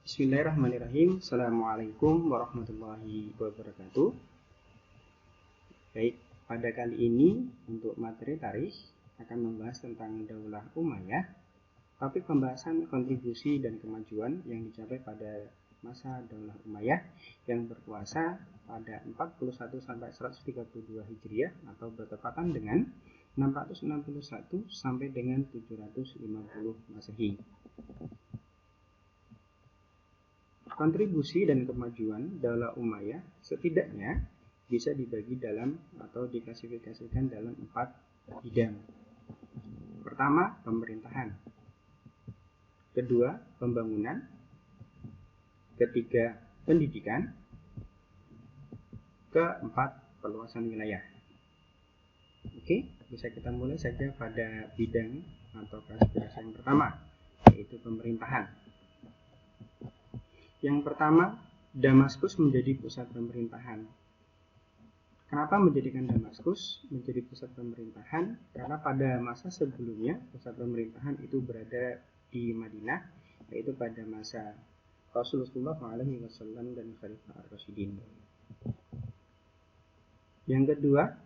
Bismillahirrahmanirrahim. Assalamualaikum warahmatullahi wabarakatuh. Baik, pada kali ini untuk materi tarikh akan membahas tentang Daulah Umayyah. Topik pembahasan kontribusi dan kemajuan yang dicapai pada masa Daulah Umayyah yang berkuasa pada 41 sampai 132 Hijriah atau bertepatan dengan 661 sampai dengan 750 Masehi. Kontribusi dan kemajuan Daulah Umayyah setidaknya bisa dibagi dalam atau diklasifikasikan dalam 4 bidang. Pertama, pemerintahan. Kedua, pembangunan. Ketiga, pendidikan. Keempat, perluasan wilayah. Oke, bisa kita mulai saja pada bidang atau klasifikasi yang pertama, yaitu pemerintahan. Yang pertama, Damaskus menjadi pusat pemerintahan. Kenapa menjadikan Damaskus menjadi pusat pemerintahan? Karena pada masa sebelumnya pusat pemerintahan itu berada di Madinah, yaitu pada masa Rasulullah SAW dan Khalifah Ar-Rasyidin. Yang kedua,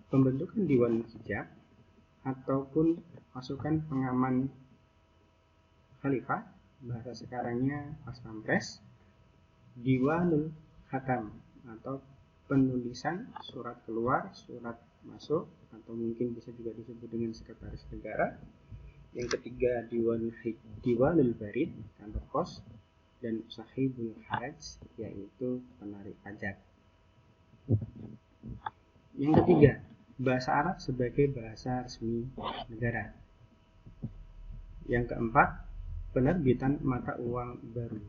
pembentukan Diwan Hijab ataupun pasukan pengaman Khalifah, bahasa sekarangnya Pas Pampres, Diwanul Khatam atau penulisan surat keluar, surat masuk, atau mungkin bisa juga disebut dengan sekretaris negara. Yang ketiga, Diwanul Barid, kantor pos, dan Sahibul Haraj, yaitu penarik pajak. Yang ketiga, bahasa Arab sebagai bahasa resmi negara. Yang keempat, penerbitan mata uang baru.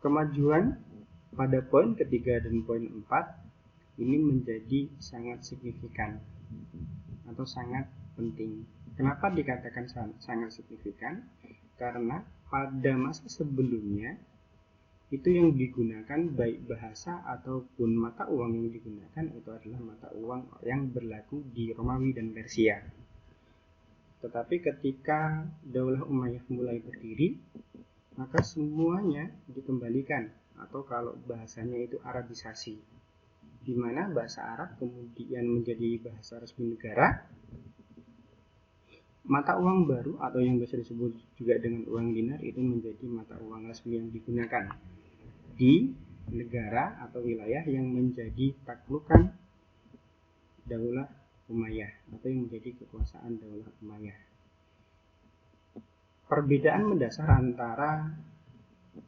Kemajuan pada poin ketiga dan poin 4 ini menjadi sangat signifikan atau sangat penting. Kenapa dikatakan sangat signifikan? Karena pada masa sebelumnya itu yang digunakan baik bahasa ataupun mata uang yang digunakan itu adalah mata uang yang berlaku di Romawi dan Persia. Tetapi ketika Daulah Umayyah mulai berdiri, maka semuanya dikembalikan, atau kalau bahasanya itu Arabisasi, di mana bahasa Arab kemudian menjadi bahasa resmi negara. Mata uang baru atau yang biasa disebut juga dengan uang dinar itu menjadi mata uang resmi yang digunakan di negara atau wilayah yang menjadi taklukan Daulah Umayyah atau yang menjadi kekuasaan Daulah Umayyah. Perbedaan mendasar antara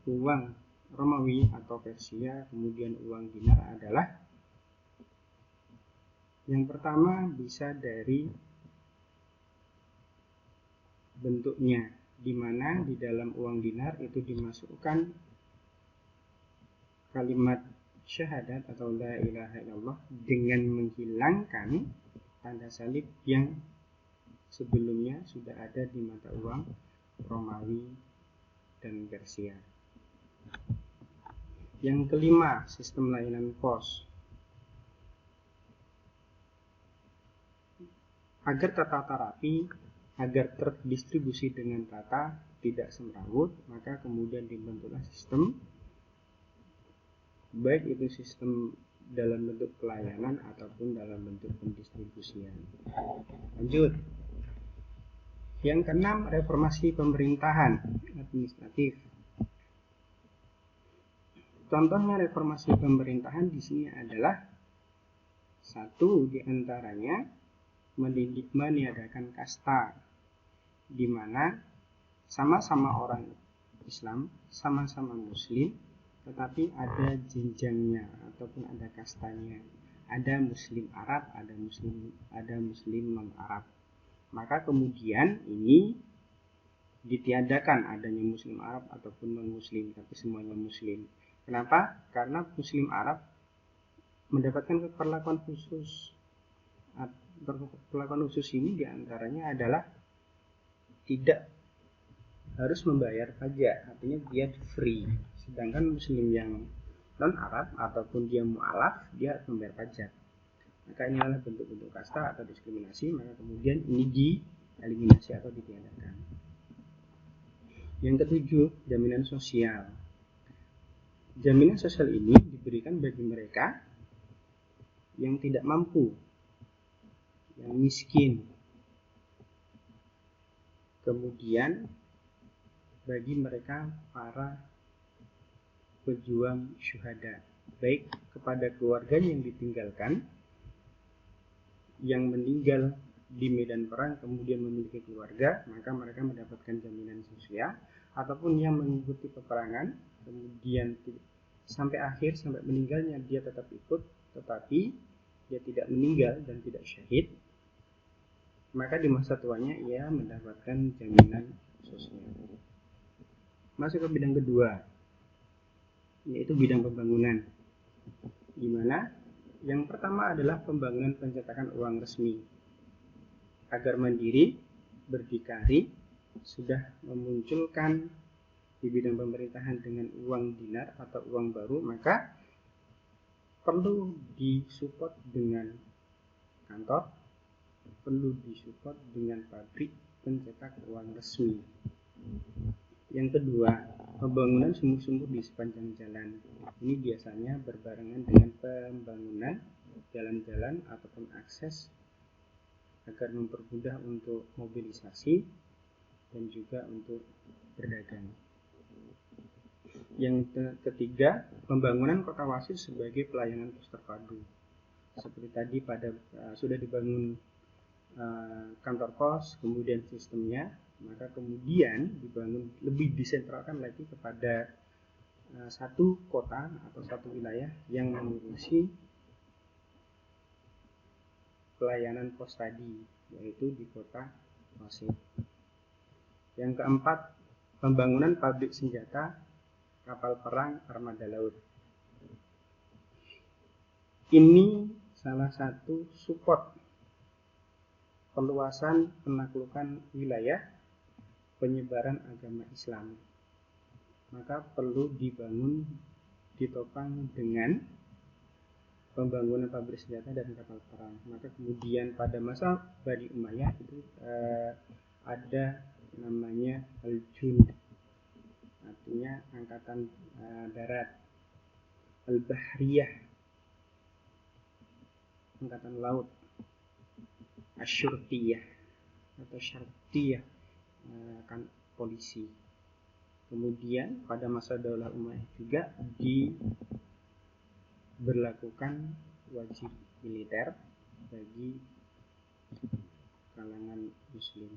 uang Romawi atau Persia kemudian uang dinar adalah yang pertama bisa dari bentuknya, di mana di dalam uang dinar itu dimasukkan kalimat syahadat atau la ilaha illallah dengan menghilangkan tanda salib yang sebelumnya sudah ada di mata uang Romawi dan Persia. Yang kelima, sistem layanan pos. Agar tertata rapi, agar terdistribusi dengan rata, tidak semrawut, maka kemudian dibentuklah sistem, baik itu sistem dalam bentuk pelayanan ataupun dalam bentuk pendistribusian. Lanjut. Yang keenam, reformasi pemerintahan administratif. Contohnya reformasi pemerintahan di sini adalah satu diantaranya meniadakan kasta, di mana sama-sama orang Islam, sama-sama Muslim, tetapi ada jenjangnya ataupun ada kastanya. Ada Muslim Arab, ada Muslim non-Arab. Maka kemudian ini ditiadakan adanya Muslim Arab ataupun non-Muslim, tapi semuanya Muslim. Kenapa? Karena Muslim Arab mendapatkan perlakuan khusus. Perlakuan khusus ini diantaranya adalah tidak harus membayar pajak, artinya dia free. Sedangkan Muslim yang non-Arab ataupun dia mu'alaf, dia harus membayar pajak. Maka ini adalah bentuk-bentuk kasta atau diskriminasi, maka kemudian ini dieliminasi atau ditiadakan. Yang ketujuh, jaminan sosial. Jaminan sosial ini diberikan bagi mereka yang tidak mampu, yang miskin. Kemudian bagi mereka para pejuang syuhada, baik kepada keluarganya yang ditinggalkan, yang meninggal di medan perang kemudian memiliki keluarga, maka mereka mendapatkan jaminan sosial, ataupun yang mengikuti peperangan kemudian sampai akhir, sampai meninggalnya dia tetap ikut, tetapi dia tidak meninggal dan tidak syahid, maka di masa tuanya ia mendapatkan jaminan sosial. Masuk ke bidang kedua, yaitu bidang pembangunan, di mana yang pertama adalah pembangunan pencetakan uang resmi. Agar mandiri, berdikari, sudah memunculkan di bidang pemerintahan dengan uang dinar atau uang baru, maka perlu disupport dengan kantor, perlu disupport dengan pabrik pencetak uang resmi. Yang kedua, pembangunan sumur-sumur di sepanjang jalan. Ini biasanya berbarengan dengan pembangunan jalan-jalan ataupun akses agar mempermudah untuk mobilisasi dan juga untuk berdagang. Yang ketiga, pembangunan kota Wasir sebagai pelayanan pos terpadu. Seperti tadi sudah dibangun kantor pos, kemudian sistemnya, maka kemudian dibangun lebih disentralkan lagi kepada satu kota atau satu wilayah yang mengurusi pelayanan pos tadi, yaitu di kota Wasir. Yang keempat, pembangunan pabrik senjata kapal perang armada laut. Ini salah satu support perluasan penaklukan wilayah penyebaran agama Islam. Maka perlu ditopang dengan pembangunan pabrik senjata dan kapal perang. Maka kemudian pada masa Bani Umayyah itu ada namanya Al-Jund, artinya angkatan darat, Al-Bahriyah, angkatan laut, Asyurtiyah atau Syartiyah, kan polisi. Kemudian pada masa Daulah Umayyah juga diberlakukan wajib militer bagi kalangan muslim.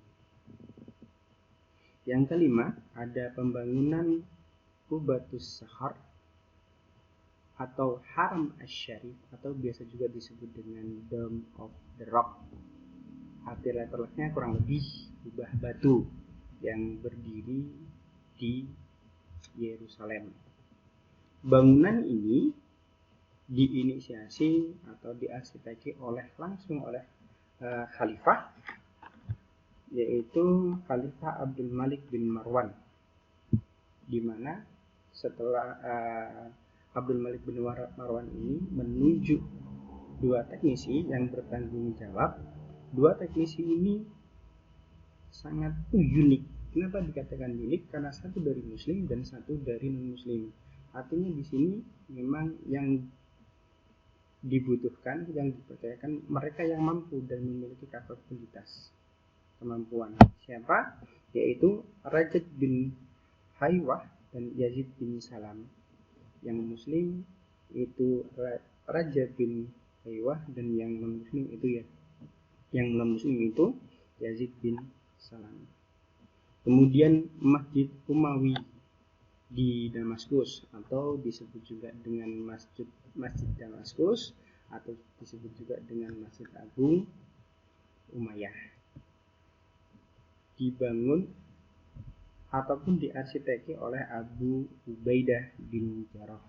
Yang kelima, ada pembangunan Qubatus Sahar atau Haram Asy-Syarif, atau biasa juga disebut dengan Dome of the Rock. Arti letternya kurang lebih kubah batu yang berdiri di Yerusalem. Bangunan ini diinisiasi atau diarsiteki langsung oleh khalifah, yaitu Khalifah Abdul Malik bin Marwan, di mana setelah Abdul Malik bin Marwan ini menunjuk dua teknisi yang bertanggung jawab. Dua teknisi ini sangat unik. Kenapa dikatakan unik? Karena satu dari muslim dan satu dari non-muslim. Artinya di sini memang yang dibutuhkan, yang dipercayakan mereka yang mampu dan memiliki kapabilitas, kemampuan. Siapa? Yaitu Rajab bin Haywah dan Yazid bin Salam. Yang muslim itu Rajab bin Haywah, dan yang non-muslim itu Yazid bin Salam. Kemudian Masjid Umawi di Damaskus, atau disebut juga dengan Masjid Damaskus, atau disebut juga dengan Masjid Agung Umayyah, dibangun ataupun diarsiteki oleh Abu Ubaidah bin Jarrah.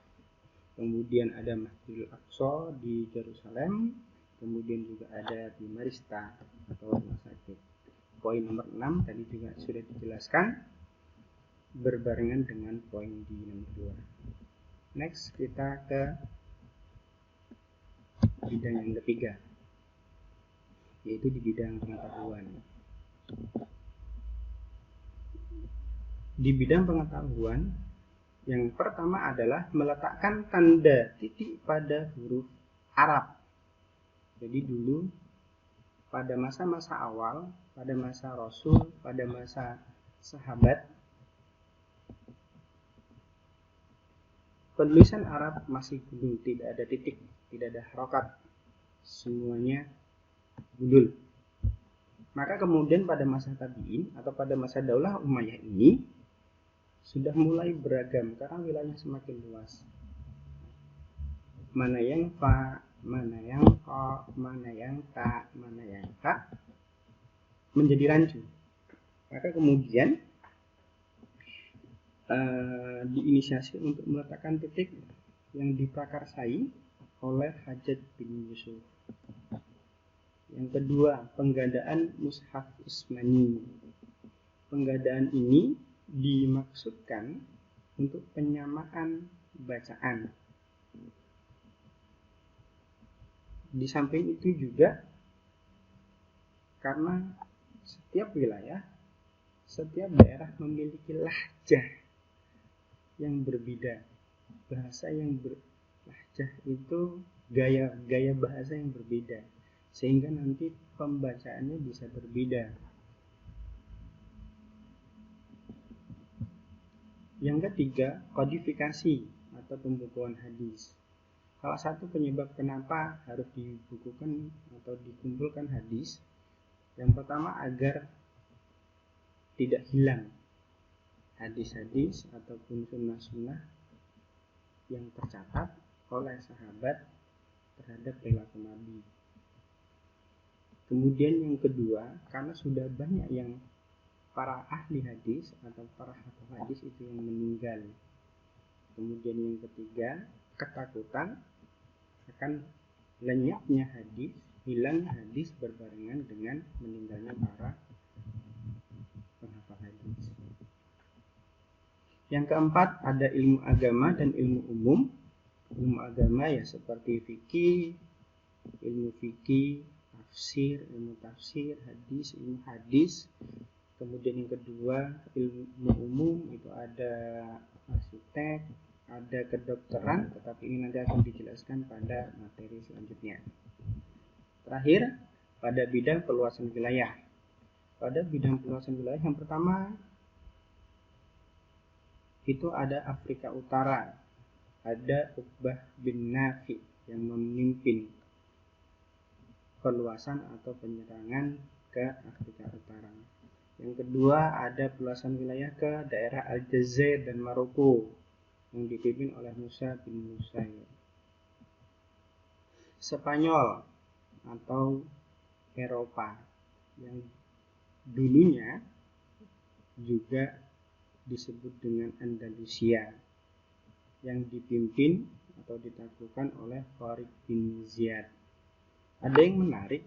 Kemudian ada Masjidil Aqsa di Yerusalem, kemudian juga ada di Marista atau rumah sakit. Poin nomor 6 tadi juga sudah dijelaskan berbarengan dengan poin di nomor 2. Next, kita ke bidang yang ketiga, yaitu di bidang pengetahuan. di bidang pengetahuan, yang pertama adalah meletakkan tanda titik pada huruf Arab. Jadi dulu pada masa-masa awal, pada masa Rasul, pada masa sahabat, penulisan Arab masih gundul, tidak ada titik, tidak ada harokat, semuanya gundul. Maka kemudian pada masa tabi'in atau pada masa Daulah Umayyah ini sudah mulai beragam karena wilayahnya semakin luas. Mana yang fa, mana yang ko, mana yang ta, mana yang ka menjadi rancu. Maka kemudian diinisiasi untuk meletakkan titik yang diprakarsai oleh Hajjaj bin Yusuf. Yang kedua, penggandaan mushaf Utsmani. Penggandaan ini dimaksudkan untuk penyamaan bacaan. Di samping itu juga karena setiap wilayah, setiap daerah memiliki lahjah yang berbeda. Bahasa yang lahjah itu gaya bahasa yang berbeda, sehingga nanti pembacaannya bisa berbeda. Yang ketiga, kodifikasi atau pembukuan hadis. Salah satu penyebab kenapa harus dibukukan atau dikumpulkan hadis, yang pertama agar tidak hilang hadis-hadis ataupun sunnah-sunnah yang tercatat oleh sahabat terhadap perilaku Nabi. Kemudian yang kedua, karena sudah banyak yang para ahli hadis atau para hafal hadis itu yang meninggal. Kemudian yang ketiga, ketakutan akan lenyapnya hadis, hilangnya hadis berbarengan dengan meninggalnya para penghafal hadis. Yang keempat, ada ilmu agama dan ilmu umum. Ilmu agama ya seperti fikih, ilmu fikih, tafsir, ilmu tafsir, hadis, ilmu hadis. Kemudian yang kedua, ilmu umum itu ada arsitek, ada kedokteran, tetapi ini nanti akan dijelaskan pada materi selanjutnya. Terakhir, pada bidang perluasan wilayah. Pada bidang perluasan wilayah yang pertama itu ada Afrika Utara. Ada Uqbah bin Nafi yang memimpin perluasan atau penyerangan ke Afrika Utara. Yang kedua ada perluasan wilayah ke daerah Aljazair dan Maroko yang dipimpin oleh Musa bin Nusair. Spanyol atau Eropa yang dulunya juga disebut dengan Andalusia yang dipimpin atau ditaklukkan oleh Farid bin Ziyad. Ada yang menarik,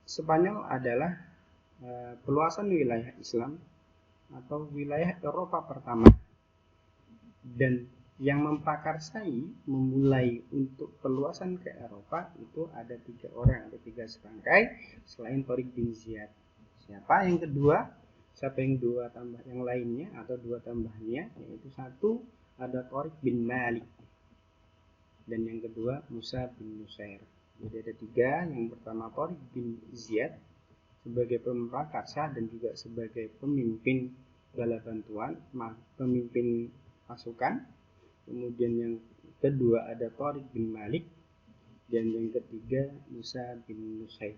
Spanyol adalah perluasan wilayah Islam atau wilayah Eropa pertama, dan yang memprakarsai memulai untuk perluasan ke Eropa itu ada 3 orang, ada 3 serangkai selain Farid bin Ziyad. Siapa yang kedua? Siapa yang dua tambah yang lainnya atau 2 tambahnya? Yaitu satu ada Tariq bin Malik dan yang kedua Musa bin Nusair. Jadi ada 3, yang pertama Tariq bin Ziyad sebagai pemprakarsa dan juga sebagai pemimpin bala bantuan, pemimpin pasukan. Kemudian yang kedua ada Tariq bin Malik dan yang ketiga Musa bin Nusair.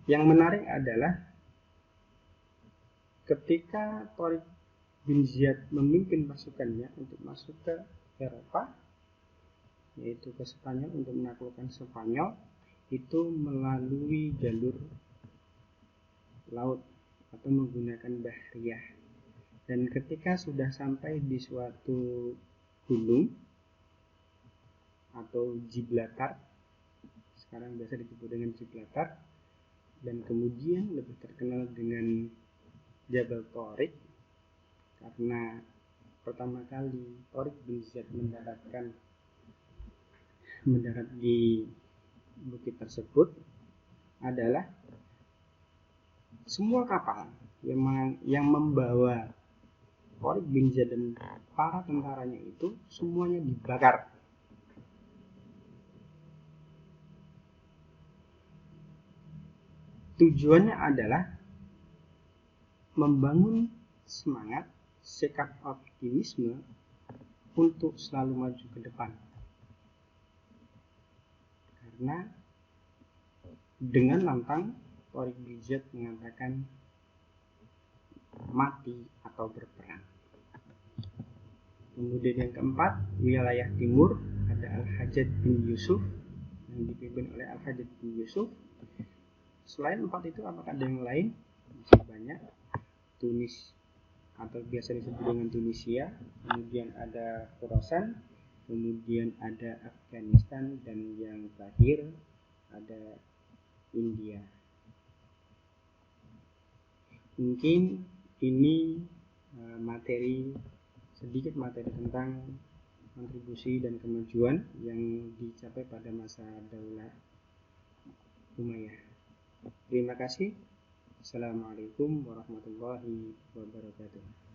Yang menarik adalah ketika Tariq bin Ziyad memimpin pasukannya untuk masuk ke Eropa, yaitu ke Spanyol untuk menaklukkan Spanyol, itu melalui jalur laut atau menggunakan bahriyah. Dan ketika sudah sampai di suatu gunung atau Gibraltar, sekarang biasa disebut dengan Gibraltar, dan kemudian lebih terkenal dengan Jabal Tariq, karena pertama kali Tariq bin Ziyad mendarat di bukit tersebut adalah semua kapal yang membawa Tariq bin Ziyad dan para tentaranya itu semuanya dibakar. Tujuannya adalah membangun semangat, sikap optimisme untuk selalu maju ke depan. Karena dengan lantang Tariq bin Ziyad mengatakan mati atau berperang. Kemudian yang keempat, wilayah timur ada Al-Hajjaj bin Yusuf yang dipimpin oleh Al-Hajjaj bin Yusuf. Selain empat itu apakah ada yang lain? Masih banyak. Tunis atau biasa disebut dengan Tunisia, kemudian ada Khorasan, kemudian ada Afghanistan, dan yang terakhir ada India. Mungkin ini sedikit materi tentang kontribusi dan kemajuan yang dicapai pada masa Daulah Umayyah. Terima kasih. Assalamualaikum warahmatullahi wabarakatuh.